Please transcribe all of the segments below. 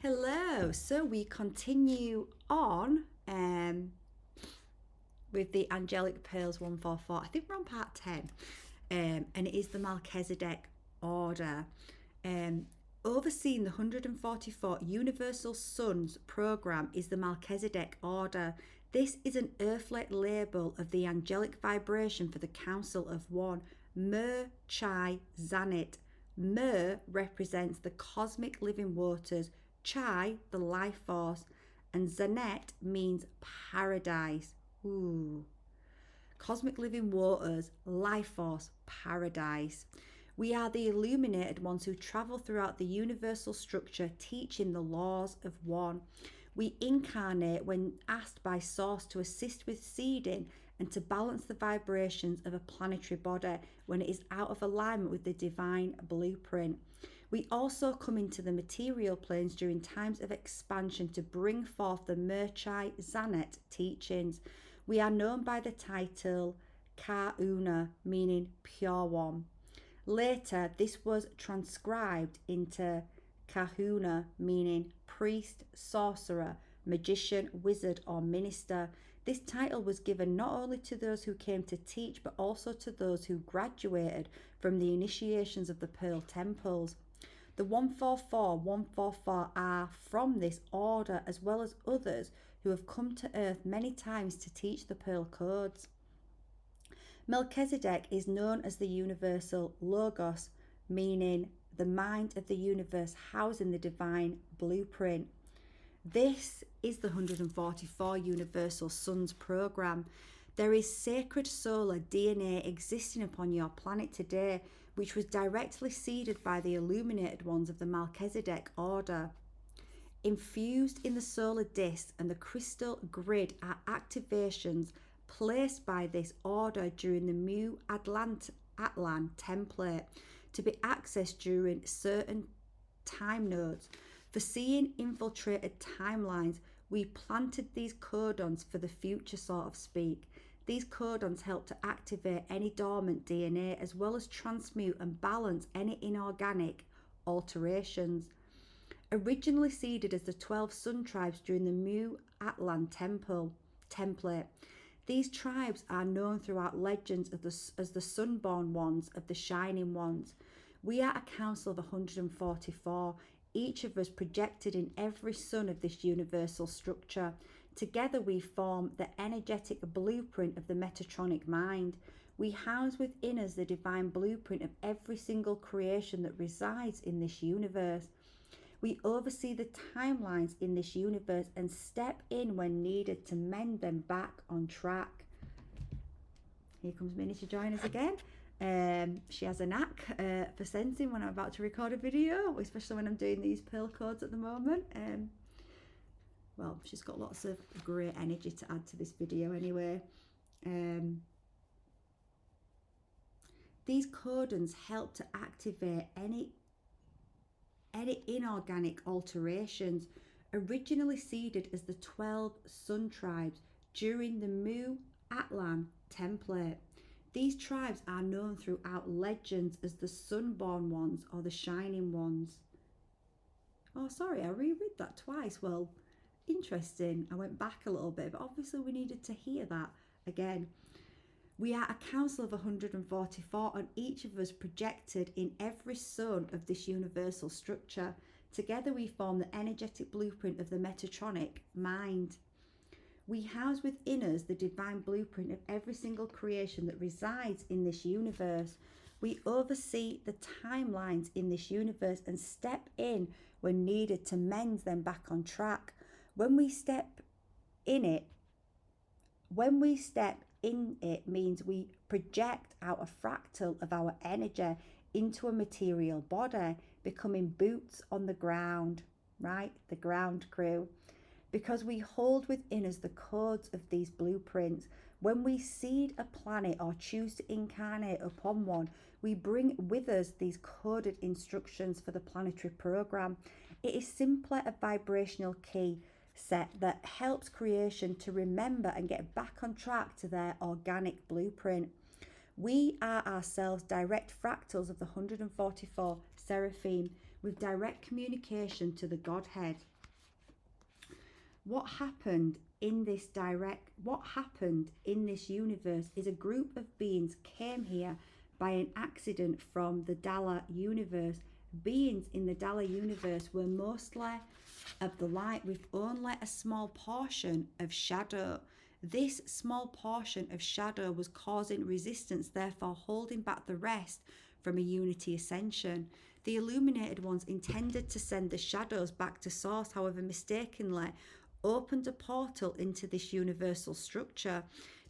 Hello, so we continue on with the Angelic Pearls 144. I think we're on part 10, and it is the Melchizedek order. Overseeing the 144 Universal Sons program is the Melchizedek order. This is an earthlet label of the angelic vibration for the Council of One, Melchizedek. Mer represents the cosmic living waters, Chai, the life force, and Zanet means paradise. Ooh. Cosmic living waters, life force, paradise. We are the illuminated ones who travel throughout the universal structure, teaching the laws of one. We incarnate when asked by Source to assist with seeding and to balance the vibrations of a planetary body when it is out of alignment with the divine blueprint. We also come into the material planes during times of expansion to bring forth the Melchizedek teachings. We are known by the title Kahuna, meaning pure one. Later, this was transcribed into Kahuna, meaning priest, sorcerer, magician, wizard, or minister. This title was given not only to those who came to teach, but also to those who graduated from the initiations of the Pearl Temples. The 144, 144 are from this order, as well as others who have come to earth many times to teach the Pearl Codes. Melchizedek is known as the universal Logos, meaning the mind of the universe housing the divine blueprint. This is the 144 Universal Sons program. There is sacred solar DNA existing upon your planet today, which was directly seeded by the illuminated ones of the Melchizedek order. Infused in the solar disk and the crystal grid are activations placed by this order during the Mu Atlan template to be accessed during certain time nodes. For seeing infiltrated timelines, we planted these codons for the future, sort of speak. These codons help to activate any dormant DNA as well as transmute and balance any inorganic alterations. Originally seeded as the 12 sun tribes during the Mu Atlan template, these tribes are known throughout legends as the sunborn ones of the shining ones. We are a council of 144, each of us projected in every sun of this universal structure. Together we form the energetic blueprint of the Metatronic mind. We house within us the divine blueprint of every single creation that resides in this universe. We oversee the timelines in this universe and step in when needed to mend them back on track. Here comes Minnie to join us again. She has a knack for sensing when I'm about to record a video, especially when I'm doing these pearl codes at the moment. Well, she's got lots of great energy to add to this video anyway. These codons help to activate any inorganic alterations originally seeded as the 12 sun tribes during the Mu Atlan template. These tribes are known throughout legends as the sunborn ones or the shining ones. Oh, sorry, I reread that twice. Well, interesting. I went back a little bit, but obviously we needed to hear that again. We are a council of 144, and each of us projected in every sun of this universal structure. Together we form the energetic blueprint of the Metatronic mind. We house within us the divine blueprint of every single creation that resides in this universe. We oversee the timelines in this universe and step in when needed to mend them back on track. When we step in it means we project out a fractal of our energy into a material body, becoming boots on the ground, right? The ground crew. Because we hold within us the codes of these blueprints. When we seed a planet or choose to incarnate upon one, we bring with us these coded instructions for the planetary program. It is simply a vibrational key set that helps creation to remember and get back on track to their organic blueprint. We are ourselves direct fractals of the 144 Seraphim. with direct communication to the Godhead. What happened in this universe is a group of beings came here by an accident from the Dala universe. Beings in the Dala universe were mostly of the light with only a small portion of shadow. This small portion of shadow was causing resistance, therefore holding back the rest from a unity ascension. The illuminated ones intended to send the shadows back to source, however mistakenly opened a portal into this universal structure.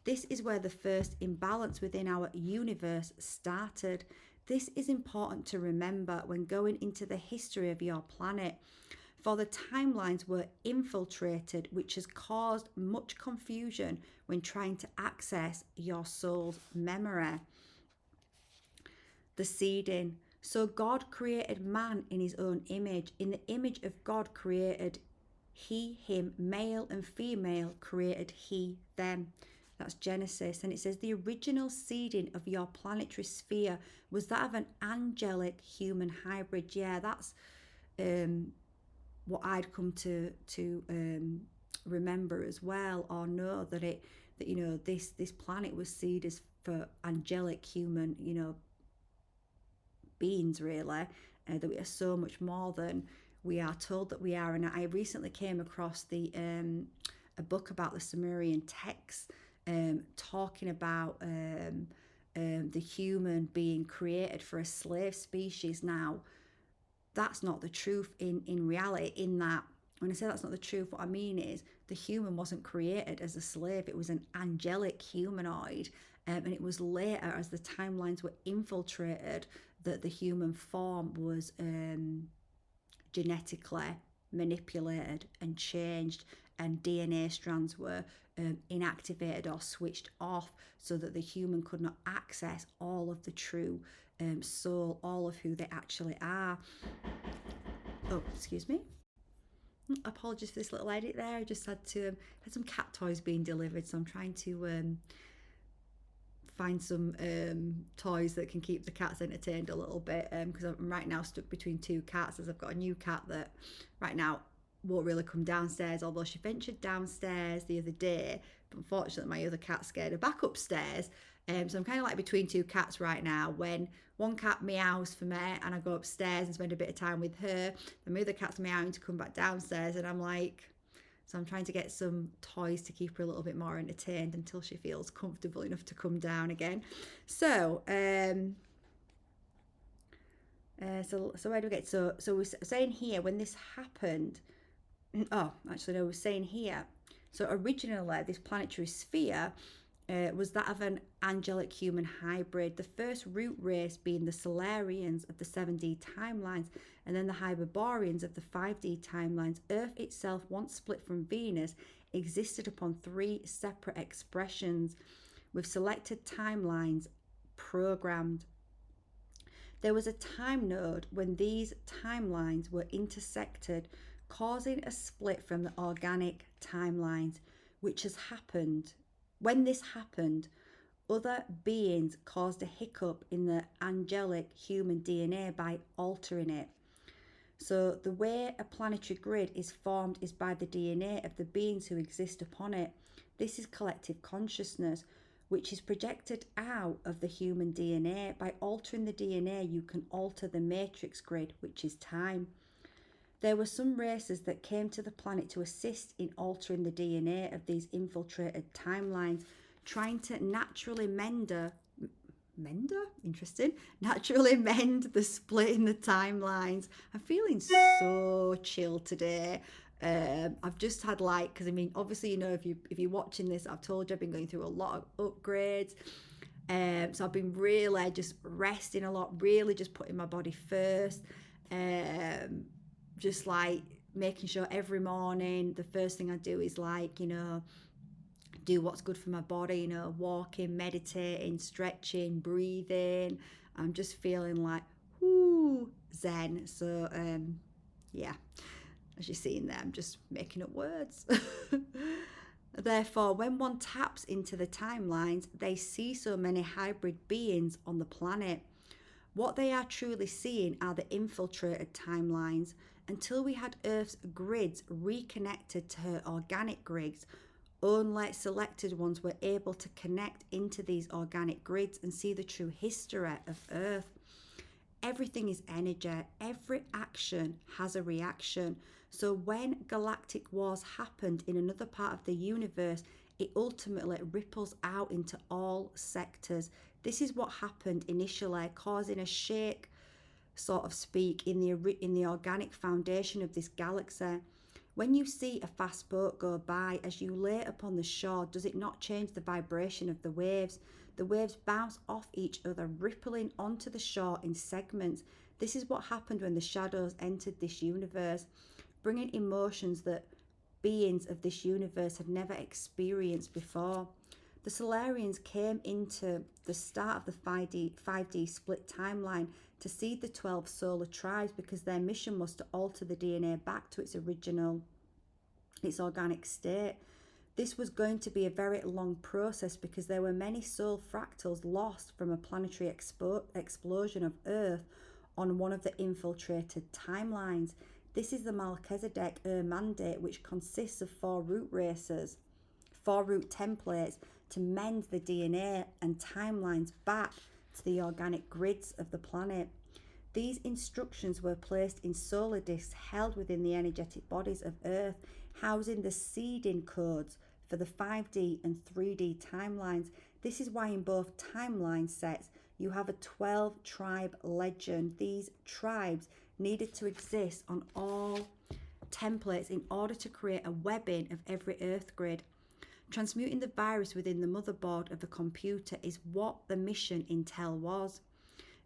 This is where the first imbalance within our universe started. This is important to remember when going into the history of your planet, for the timelines were infiltrated, which has caused much confusion when trying to access your soul's memory. The seeding. So God created man in his own image. In the image of God created he, him, male and female created he, them. That's Genesis. And it says the original seeding of your planetary sphere was that of an angelic human hybrid. Yeah, that's what I'd come to remember as well, or know that this planet was seeded as for angelic human beings, really, that we are so much more than we are told that we are. And I recently came across a book about the Sumerian texts, talking about the human being created for a slave species. Now, that's not the truth in reality. In that, when I say that's not the truth, what I mean is the human wasn't created as a slave. It was an angelic humanoid, and it was later, as the timelines were infiltrated, that the human form was genetically manipulated and changed, and DNA strands were inactivated or switched off so that the human could not access all of the true soul, all of who they actually are. Oh, excuse me. Apologies for this little edit there. I just had some cat toys being delivered, so I'm trying to find some toys that can keep the cats entertained a little bit, because I'm right now stuck between two cats, as I've got a new cat that right now won't really come downstairs, although she ventured downstairs the other day, but unfortunately my other cat scared her back upstairs. So I'm kind of like between two cats right now. When one cat meows for me and I go upstairs and spend a bit of time with her, the other cat's meowing to come back downstairs, and I'm trying to get some toys to keep her a little bit more entertained until she feels comfortable enough to come down again. So where do we get? So we're saying here, when this happened, we're saying here, so originally this planetary sphere was that of an angelic human hybrid, the first root race being the Solarians of the 7D timelines, and then the Hyperboreans of the 5D timelines. Earth itself, once split from Venus, existed upon three separate expressions with selected timelines programmed. There was a time node when these timelines were intersected, causing a split from the organic timelines, which has happened. When this happened, other beings caused a hiccup in the angelic human DNA by altering it. So the way a planetary grid is formed is by the DNA of the beings who exist upon it. This is collective consciousness, which is projected out of the human DNA. By altering the DNA, you can alter the matrix grid, which is time. There were some races that came to the planet to assist in altering the DNA of these infiltrated timelines, trying to naturally mend the split in the timelines. I'm feeling so chill today. I've just had because obviously, if you're watching this, I've told you I've been going through a lot of upgrades. So I've been really just resting a lot, really just putting my body first. Just making sure every morning the first thing I do is do what's good for my body, walking, meditating, stretching, breathing. I'm just feeling zen. So yeah, as you're seeing there, I'm just making up words. Therefore, when one taps into the timelines, they see so many hybrid beings on the planet. What they are truly seeing are the infiltrated timelines. Until we had Earth's grids reconnected to her organic grids, only selected ones were able to connect into these organic grids and see the true history of Earth. Everything is energy. Every action has a reaction. So when galactic wars happened in another part of the universe, it ultimately ripples out into all sectors. This is what happened initially, causing a shake, sort of speak, in the organic foundation of this galaxy. When you see a fast boat go by, as you lay upon the shore, does it not change the vibration of the waves? The waves bounce off each other, rippling onto the shore in segments. This is what happened when the shadows entered this universe, bringing emotions that beings of this universe have never experienced before. The Solarians came into the start of the 5D split timeline to seed the 12 solar tribes because their mission was to alter the DNA back to its organic state. This was going to be a very long process because there were many soul fractals lost from a planetary explosion of Earth on one of the infiltrated timelines. This is the Melchizedek mandate, which consists of 4 root templates to mend the DNA and timelines back to the organic grids of the planet. These instructions were placed in solar discs held within the energetic bodies of Earth, housing the seeding codes for the 5D and 3D timelines. This is why in both timeline sets you have a 12 tribe legend. These tribes needed to exist on all templates in order to create a webbing of every Earth grid. Transmuting the virus within the motherboard of the computer is what the mission intel was.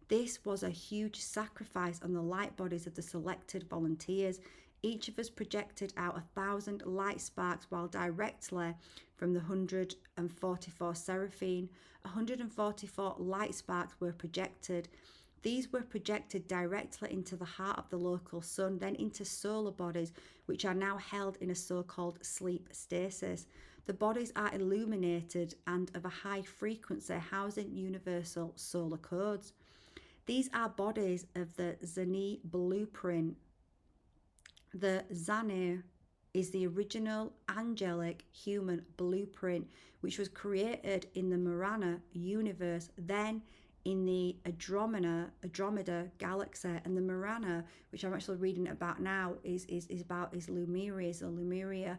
This was a huge sacrifice on the light bodies of the selected volunteers. Each of us projected out 1,000 light sparks while directly from the 144 Seraphim. 144 light sparks were projected. These were projected directly into the heart of the local sun, then into solar bodies, which are now held in a so-called sleep stasis. The bodies are illuminated and of a high frequency, housing universal solar codes. These are bodies of the Zani blueprint. The Zani is the original angelic human blueprint, which was created in the Marana universe, then in the Andromeda galaxy. And the Marana, which I'm actually reading about now, is Lemuria, is the Lemuria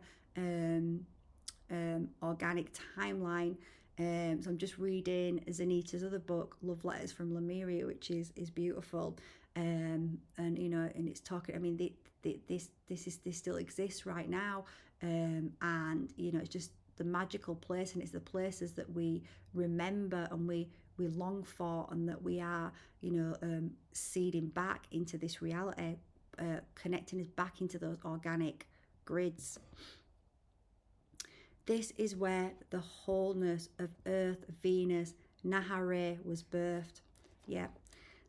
organic timeline. So I'm just reading Zanita's other book, Love Letters from Lemuria, which is beautiful. And you know, and it's talking. I mean, this still exists right now. And you know, it's just the magical place, and it's the places that we remember and we long for, and that we are, you know, seeding back into this reality, connecting us back into those organic grids. This is where the wholeness of Earth, Venus, Nahare was birthed. Yeah.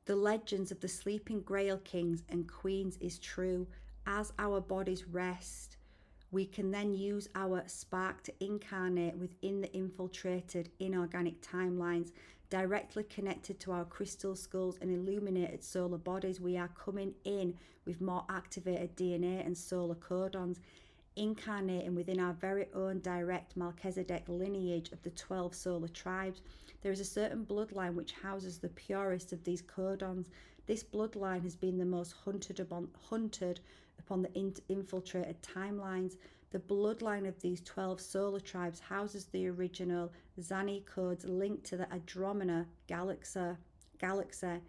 The legends of the sleeping Grail kings and queens is true. As our bodies rest, we can then use our spark to incarnate within the infiltrated inorganic timelines, directly connected to our crystal skulls and illuminated solar bodies. We are coming in with more activated DNA and solar codons, incarnating within our very own direct Melchizedek lineage of the 12 solar tribes. There is a certain bloodline which houses the purest of these codons. This bloodline has been the most hunted upon the infiltrated timelines. The bloodline of these 12 solar tribes houses the original Zani codes linked to the Andromeda galaxy.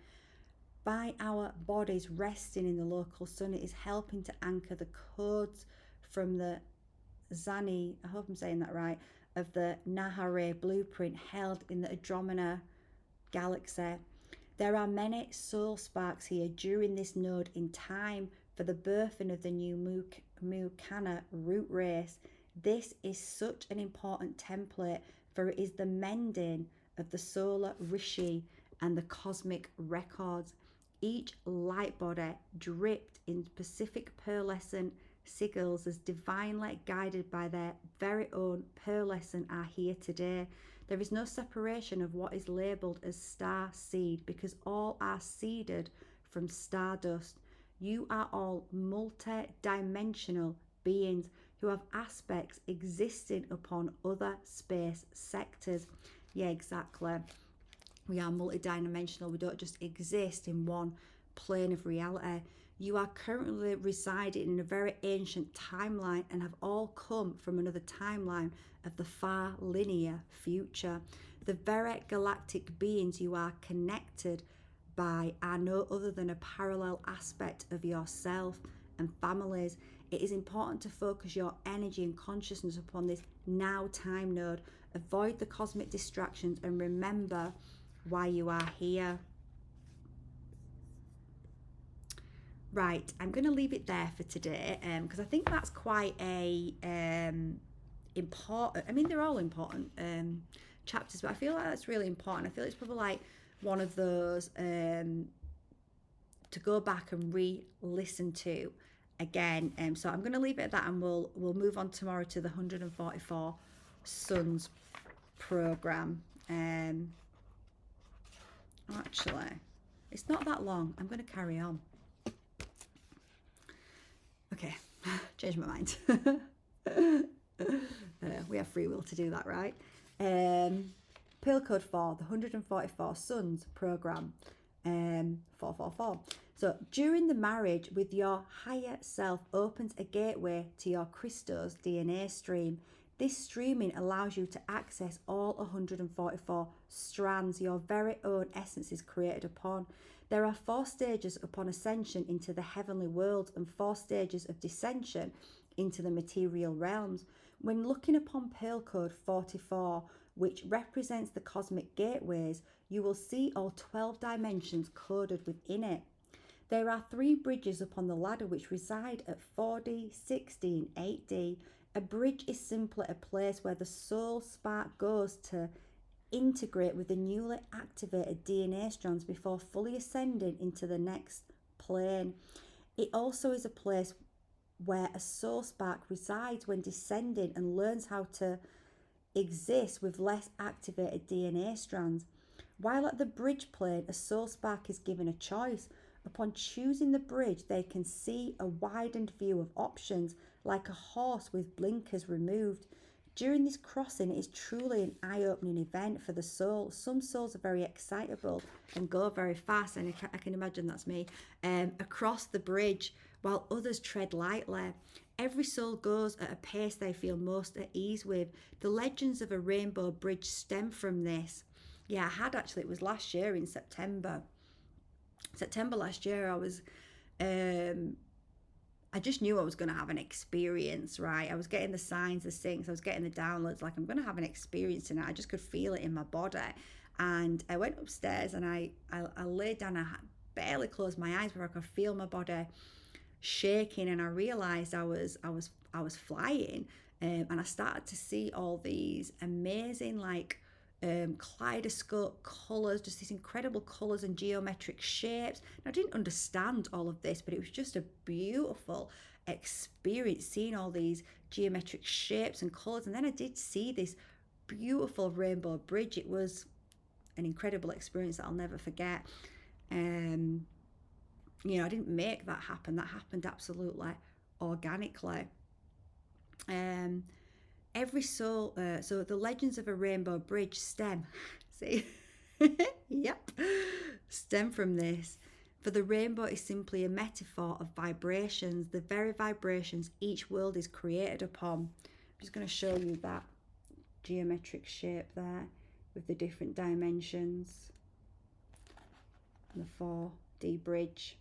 By our bodies resting in the local sun, it is helping to anchor the codes from the Zani, I hope I'm saying that right, of the Nahare blueprint held in the Andromeda galaxy. There are many soul sparks here during this node in time for the birthing of the new Mukana root race. This is such an important template, for it is the mending of the solar rishi and the cosmic records. Each light body dripped in specific pearlescent sigils as divinely guided by their very own pearlescent are here today. There is no separation of what is labelled as star seed because all are seeded from stardust. You are all multi-dimensional beings who have aspects existing upon other space sectors. Yeah, exactly. We are multidimensional. We don't just exist in one plane of reality. You are currently residing in a very ancient timeline and have all come from another timeline of the far linear future. The very galactic beings you are connected by are no other than a parallel aspect of yourself and families. It is important to focus your energy and consciousness upon this now time node. Avoid the cosmic distractions and remember why you are here. Right, I'm going to leave it there for today because I think that's quite a important, I mean, they're all important chapters, but I feel like that's really important. I feel it's probably like one of those to go back and re-listen to again. So I'm going to leave it at that, and we'll move on tomorrow to the 144 Suns program. Actually, it's not that long. I'm going to carry on. Okay, change my mind. We have free will to do that, right? Pill code 4, the 144 Suns program, 444. So during the marriage with your higher self opens a gateway to your Christos DNA stream. This streaming allows you to access all 144 strands your very own essence is created upon. There are 4 stages upon ascension into the heavenly world and 4 stages of descension into the material realms. When looking upon Pearl Code 44, which represents the cosmic gateways, you will see all 12 dimensions coded within it. There are 3 bridges upon the ladder which reside at 4D, 16, 8D. A bridge is simply a place where the soul spark goes to integrate with the newly activated DNA strands before fully ascending into the next plane. It also is a place where a soul spark resides when descending and learns how to exist with less activated DNA strands. While at the bridge plane, a soul spark is given a choice. Upon choosing the bridge, they can see a widened view of options, like a horse with blinkers removed. During this crossing, it is truly an eye-opening event for the soul. Some souls are very excitable and go very fast, and I can imagine that's me, across the bridge, while others tread lightly. Every soul goes at a pace they feel most at ease with. The legends of a rainbow bridge stem from this. Yeah, I had actually, it was last year in September last year. I just knew I was going to have an experience, right? I was getting the signs, the syncs, I was getting the downloads, like I'm going to have an experience tonight. I just could feel it in my body. And I went upstairs and I laid down, I barely closed my eyes, where I could feel my body shaking, and I realized I was flying, and I started to see all these amazing, like, kaleidoscope colours, just these incredible colours and geometric shapes. And I didn't understand all of this, but it was just a beautiful experience seeing all these geometric shapes and colours. And then I did see this beautiful rainbow bridge. It was an incredible experience that I'll never forget. I didn't make that happen. That happened absolutely organically. Every soul, so the legends of a rainbow bridge stem, see, yep, stem from this. For the rainbow is simply a metaphor of vibrations, the very vibrations each world is created upon. I'm just going to show you that geometric shape there with the different dimensions and the 4D bridge.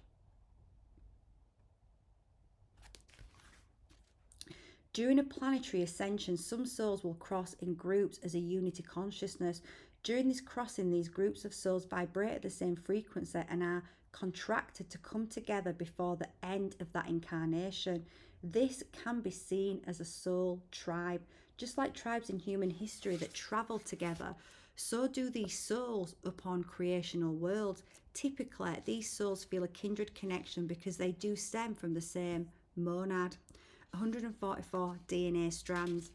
During a planetary ascension, some souls will cross in groups as a unity consciousness. During this crossing, these groups of souls vibrate at the same frequency and are contracted to come together before the end of that incarnation. This can be seen as a soul tribe. Just like tribes in human history that travel together, so do these souls upon creational worlds. Typically, these souls feel a kindred connection because they do stem from the same monad. 144 DNA strands.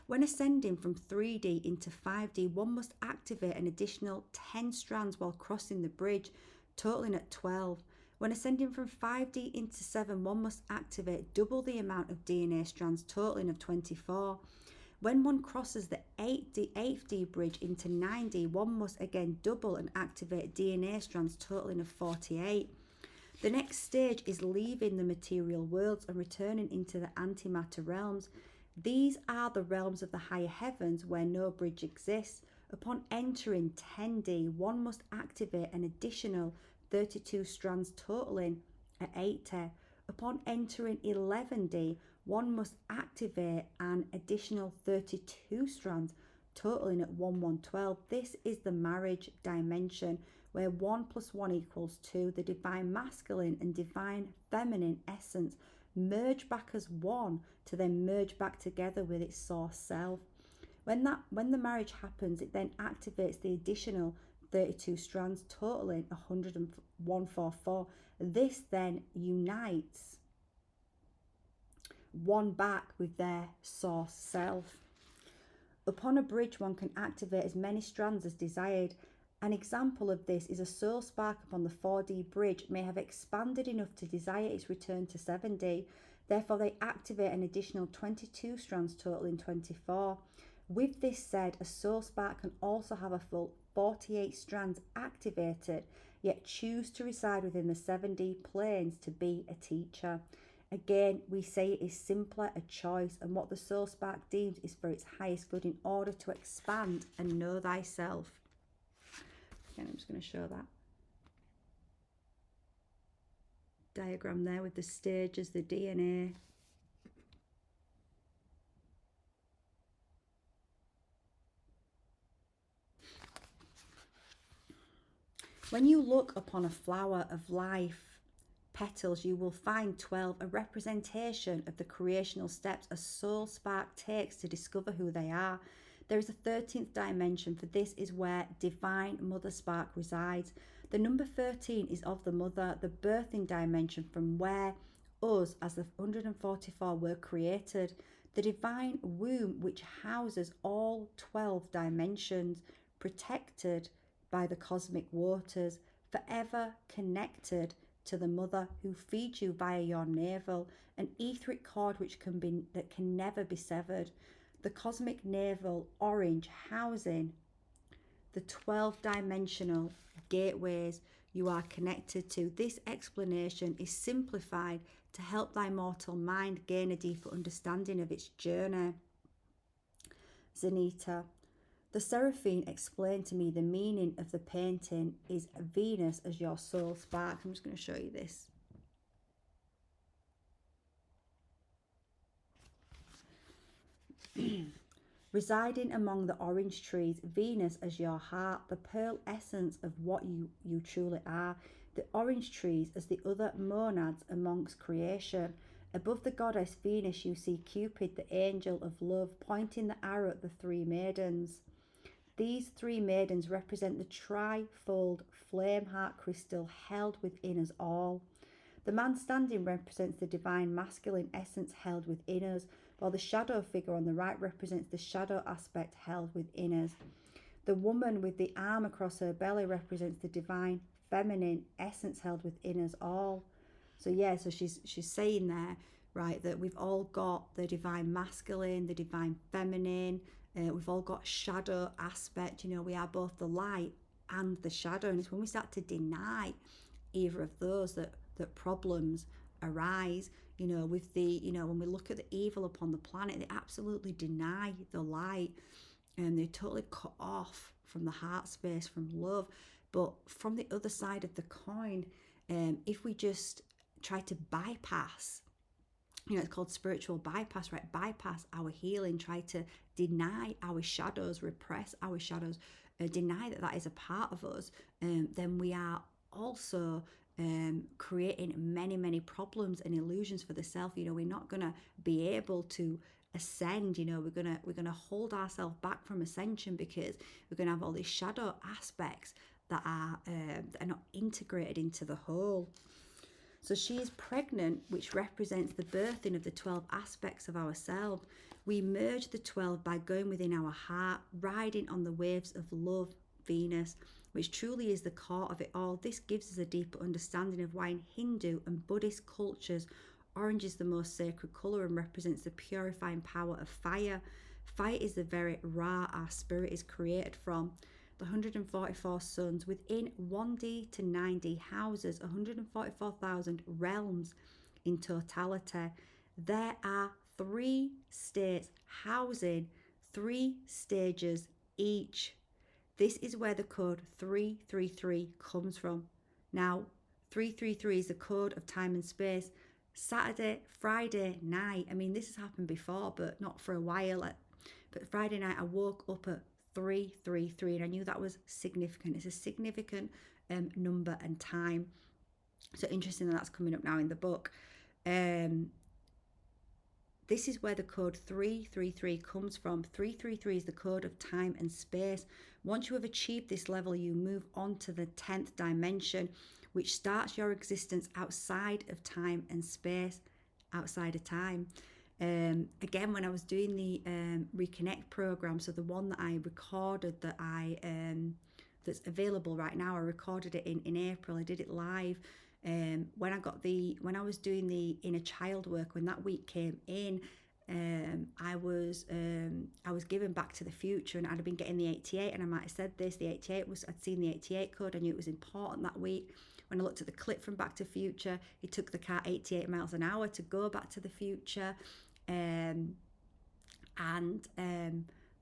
When ascending from 3D into 5D, one must activate an additional 10 strands while crossing the bridge, totaling at 12. When ascending from 5D into 7, one must activate double the amount of DNA strands, totaling of 24. When one crosses the 8th D bridge into 9D, one must again double and activate DNA strands, totaling of 48. The next stage is leaving the material worlds and returning into the antimatter realms. These are the realms of the higher heavens where no bridge exists. Upon entering 10D, one must activate an additional 32 strands, totaling at 80. Upon entering 11D, one must activate an additional 32 strands, totaling at 1112. This is the marriage dimension, where 1 + 1 = 2. The divine masculine and divine feminine essence merge back as one to then merge back together with its source self. When the marriage happens, it then activates the additional 32 strands, totaling 144. This then unites one back with their source self. Upon a bridge, one can activate as many strands as desired. An example of this is a soul spark upon the 4D bridge may have expanded enough to desire its return to 7D. Therefore, they activate an additional 22 strands, totaling 24. With this said, a soul spark can also have a full 48 strands activated, yet choose to reside within the 7D planes to be a teacher. Again, we say it is simply a choice, and what the soul spark deems is for its highest good in order to expand and know thyself. Again, I'm just going to show that diagram there with the stages, the DNA. When you look upon a flower of life petals, you will find 12, a representation of the creational steps a soul spark takes to discover who they are. There is a 13th dimension, for this is where divine mother spark resides. The number 13 is of the mother, the birthing dimension from where us as the 144 were created. The divine womb which houses all 12 dimensions, protected by the cosmic waters, forever connected to the mother who feeds you via your navel, an etheric cord that can never be severed. The cosmic navel orange housing the 12-dimensional gateways you are connected to. This explanation is simplified to help thy mortal mind gain a deeper understanding of its journey. Zenita. The Seraphim explained to me the meaning of the painting is Venus as your soul spark. I'm just going to show you this. Residing among the orange trees, Venus as your heart, the pearl essence of what you truly are. The orange trees as the other monads amongst creation. Above the goddess Venus you see Cupid, the angel of love, pointing the arrow at the three maidens. These three maidens represent the trifold flame heart crystal held within us all. The man standing represents the divine masculine essence held within us, while the shadow figure on the right represents the shadow aspect held within us. The woman with the arm across her belly represents the divine feminine essence held within us all. So yeah, so she's saying there, right, that we've all got the divine masculine, the divine feminine. We've all got shadow aspect, we are both the light and the shadow. And it's when we start to deny either of those that problems arise, with when we look at the evil upon the planet, they absolutely deny the light and they're totally cut off from the heart space, from love. But from the other side of the coin, if we just try to bypass, it's called spiritual bypass, right? Bypass our healing, try to deny our shadows, repress our shadows, deny that is a part of us, then we are also creating many problems and illusions for the self. We're not going to be able to ascend. We're gonna hold ourselves back from ascension because we're going to have all these shadow aspects that are not integrated into the whole. So she is pregnant, which represents the birthing of the 12 aspects of ourselves. We merge the 12 by going within our heart, riding on the waves of love, Venus, which truly is the core of it all. This gives us a deeper understanding of why in Hindu and Buddhist cultures, orange is the most sacred colour and represents the purifying power of fire. Fire is the very Ra our spirit is created from. The 144 suns within 1D to 9D houses 144,000 realms in totality. There are 3 states housing 3 stages each. This is where the code 333 comes from. Now, 333 is the code of time and space. Saturday, Friday night, I mean, this has happened before, but not for a while. But Friday night, I woke up at 333 and I knew that was significant. It's a significant number and time. So interesting that that's coming up now in the book. This is where the code 333 comes from. 333 is the code of time and space. Once you have achieved this level, you move on to the 10th dimension, which starts your existence outside of time and space, outside of time. Again, when I was doing the Reconnect program, so the one that I recorded that's available right now, I recorded it in April. I did it live. When I was doing the inner child work, when that week came in, I was given Back to the Future, and I'd been getting the 88, and I might have said this. I'd seen the 88 code. I knew it was important that week. When I looked at the clip from Back to the Future, it took the car 88 miles an hour to go back to the future. The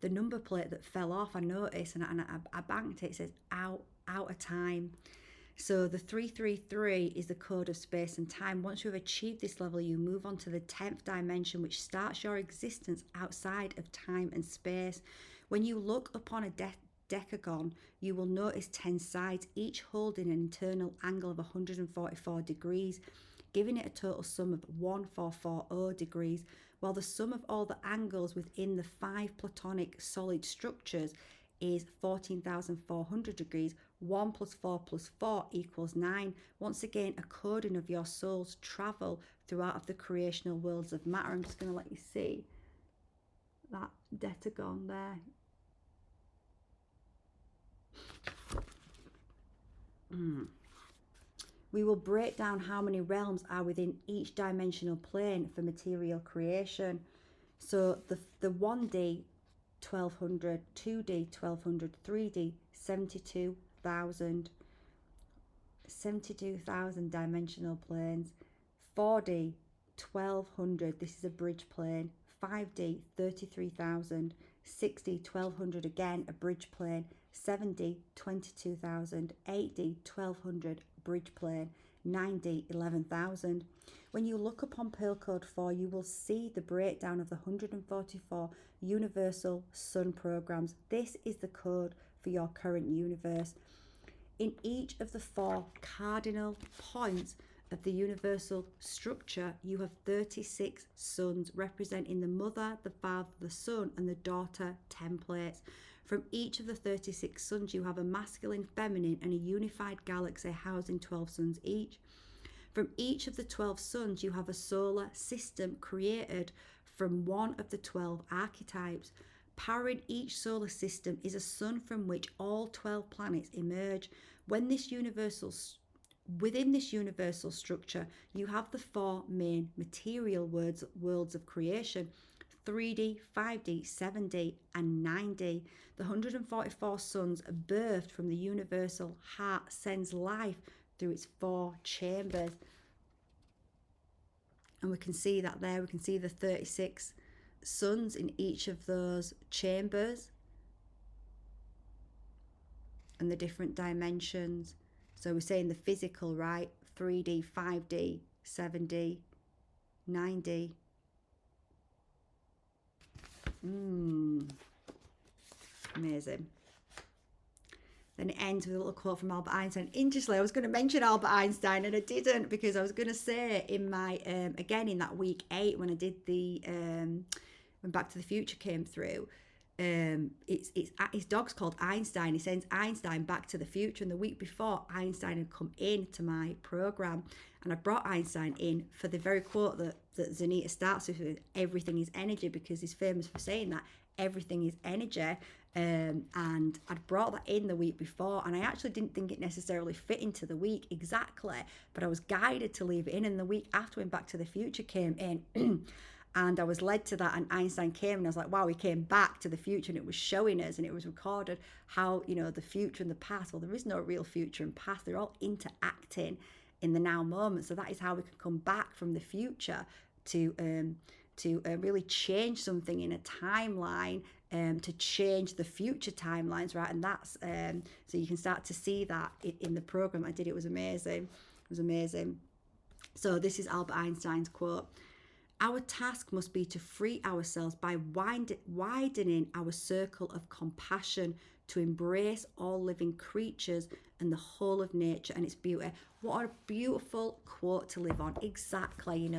number plate that fell off, I noticed, and I banked it. It says out of time. So the 333 is the code of space and time. Once you have achieved this level, you move on to the 10th dimension, which starts your existence outside of time and space. When you look upon a decagon, you will notice 10 sides, each holding an internal angle of 144 degrees, giving it a total sum of 1440 degrees, while the sum of all the angles within the 5 platonic solid structures is 14,400 degrees. 1 plus 4 plus 4 equals 9. Once again, a coding of your soul's travel throughout of the creational worlds of matter. I'm just going to let you see that decagon there. We will break down how many realms are within each dimensional plane for material creation. So the 1D, 1200, 2D, 1200, 3D, 72,000 dimensional planes. 4D, 1200, this is a bridge plane. 5D, 33,000. 6D, 1200, again a bridge plane. 7D, 22,000. 8D, 1200, bridge plane. 9D, 11,000. When you look upon Pearl Code 4, you will see the breakdown of the 144 universal sun programs. This is the code for your current universe. In each of the 4 cardinal points of the universal structure, you have 36 suns representing the mother, the father, the son, and the daughter templates. From each of the 36 suns, you have a masculine, feminine, and a unified galaxy housing 12 suns each. From each of the 12 suns, you have a solar system created from one of the 12 archetypes. Powering each solar system is a sun from which all 12 planets emerge. Within this universal structure, you have the 4 main material worlds of creation: 3D, 5D, 7D, and 9D. The 144 suns are birthed from the universal heart, sends life through its 4 chambers. And we can see that there. We can see the 36 suns in each of those chambers and the different dimensions. So we're saying the physical, right? 3D, 5D, 7D, 9D. Amazing. Then it ends with a little quote from Albert Einstein. Interestingly, I was going to mention Albert Einstein and I didn't, because I was going to say in my, again, in that week 8, when I did the, when Back to the Future came through, it's his dog's called Einstein. He sends Einstein back to the future, and the week before Einstein had come into my program, and I brought Einstein in for the very quote that Zanita starts with, everything is energy, because he's famous for saying that everything is energy. And I'd brought that in the week before, and I actually didn't think it necessarily fit into the week exactly, but I was guided to leave it in. And the week after, when Back to the Future came in and I was led to that, and Einstein came, and I was like, wow, he came back to the future, and it was showing us, and it was recorded how, the future and the past, well, there is no real future and past, they're all interacting in the now moment. So that is how we can come back from the future to really change something in a timeline, to change the future timelines, right? And that's so you can start to see that in the program I did. It was amazing. It was amazing. So this is Albert Einstein's quote: "Our task must be to free ourselves by widening our circle of compassion to embrace all living creatures and the whole of nature and its beauty." What a beautiful quote to live on. Exactly,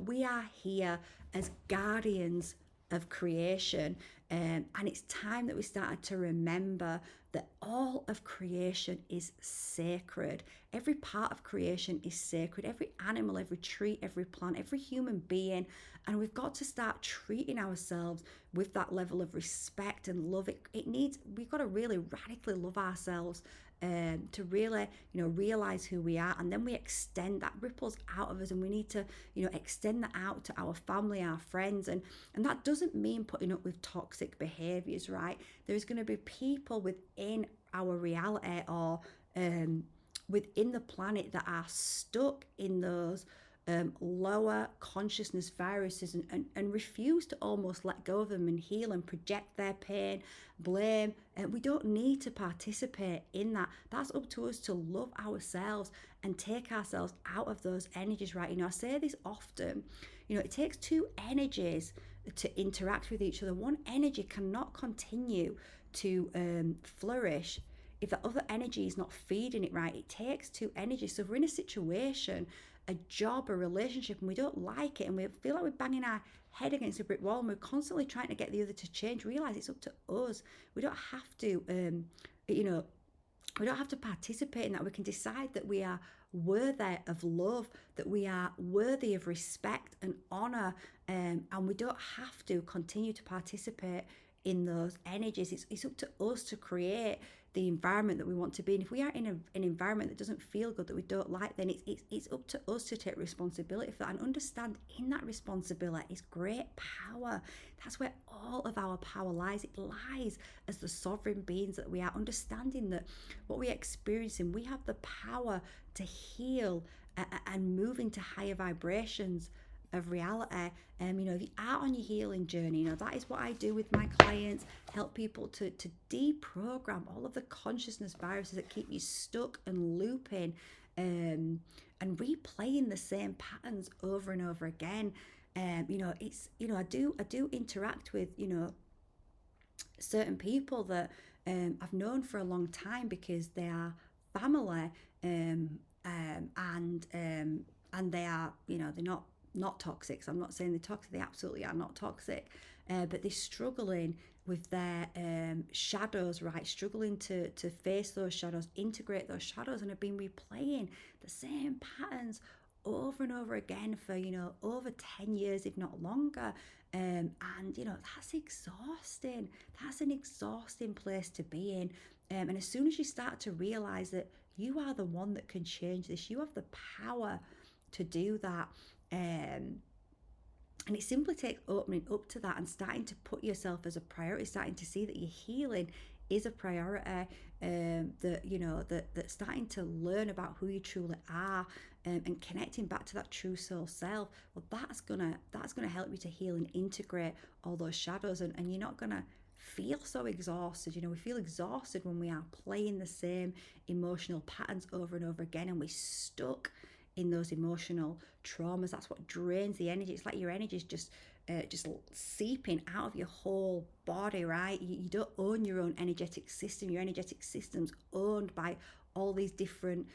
we are here as guardians of creation, and it's time that we started to remember that all of creation is sacred. Every part of creation is sacred. Every animal, every tree, every plant, every human being. And we've got to start treating ourselves with that level of respect and love. We've got to really radically love ourselves, to really, realize who we are. And then we extend that, ripples out of us, and we need to, extend that out to our family, our friends. And that doesn't mean putting up with toxic behaviors, right? There's going to be people within our reality, or within the planet, that are stuck in those lower consciousness viruses, and refuse to almost let go of them and heal and project their pain, blame. And we don't need to participate in that. That's up to us to love ourselves and take ourselves out of those energies, right? I say this often, it takes two energies to interact with each other. One energy cannot continue to flourish if the other energy is not feeding it, right? It takes two energies. So if we're in a situation, a job, a relationship, and we don't like it, and we feel like we're banging our head against a brick wall, and we're constantly trying to get the other to change, realize it's up to us. We don't have to, we don't have to participate in that. We can decide that we are worthy of love, that we are worthy of respect and honor, and we don't have to continue to participate in those energies. It's up to us to create the environment that we want to be in. If we are in an environment that doesn't feel good, that we don't like, then it's up to us to take responsibility for that, and understand in that responsibility is great power. That's where all of our power lies. It lies as the sovereign beings that we are, understanding that what we're experiencing, we have the power to heal and move into higher vibrations of reality. If you are on your healing journey, that is what I do with my clients, help people to deprogram all of the consciousness viruses that keep you stuck and looping, and replaying the same patterns over and over again. I do interact with certain people that I've known for a long time, because they are family, and they are, they're not toxic. So I'm not saying they're toxic, they absolutely are not toxic, but they're struggling with their shadows, right? Struggling to face those shadows, integrate those shadows, and have been replaying the same patterns over and over again for over 10 years, if not longer. And that's exhausting. That's an exhausting place to be in. And as soon as you start to realize that you are the one that can change this, you have the power to do that. And it simply takes opening up to that and starting to put yourself as a priority, starting to see that your healing is a priority, that starting to learn about who you truly are, and connecting back to that true soul self. Well, that's gonna help you to heal and integrate all those shadows, and you're not gonna feel so exhausted. We feel exhausted when we are playing the same emotional patterns over and over again, and we're stuck in those emotional traumas. That's what drains the energy. It's like your energy is just seeping out of your whole body, right? You don't own your own energetic system. Your energetic system's owned by all these different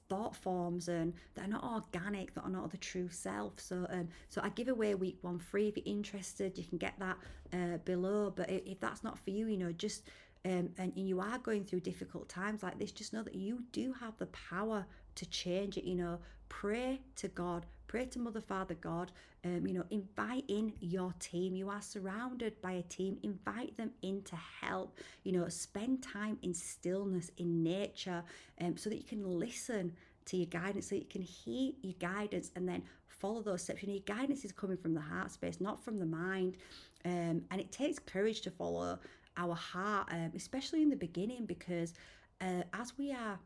thought forms and that are not organic, that are not the true self. So I give away week 1 free. If you're interested, you can get that below. But if that's not for you, just and you are going through difficult times like this, just know that you do have the power to change it. Pray to God, pray to Mother, Father, God. Invite in your team. You are surrounded by a team. Invite them in to help. Spend time in stillness, in nature, so that you can listen to your guidance, so you can hear your guidance and then follow those steps. Your guidance is coming from the heart space, not from the mind. And it takes courage to follow our heart, especially in the beginning, because as we are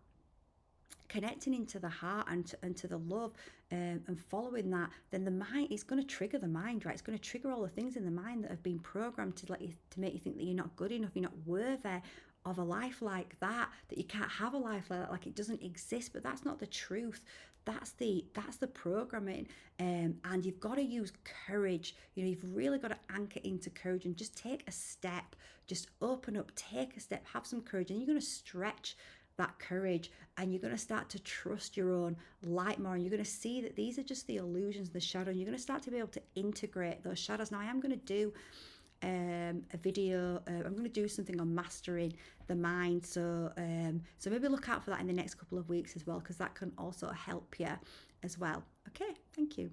connecting into the heart and to the love, and following that, then the mind is going to trigger the mind, right? It's going to trigger all the things in the mind that have been programmed to make you think that you're not good enough, you're not worthy of a life like that you can't have a life like it doesn't exist. But that's not the truth. That's the programming, and you've got to use courage. You've really got to anchor into courage and just take a step. Just open up, take a step, have some courage, and you're going to stretch that courage, and you're going to start to trust your own light more, and you're going to see that these are just the illusions, the shadow, and you're going to start to be able to integrate those shadows. Now I am going to do a video. I'm going to do something on mastering the mind, so maybe look out for that in the next couple of weeks as well, because that can also help you as well. Okay, thank you.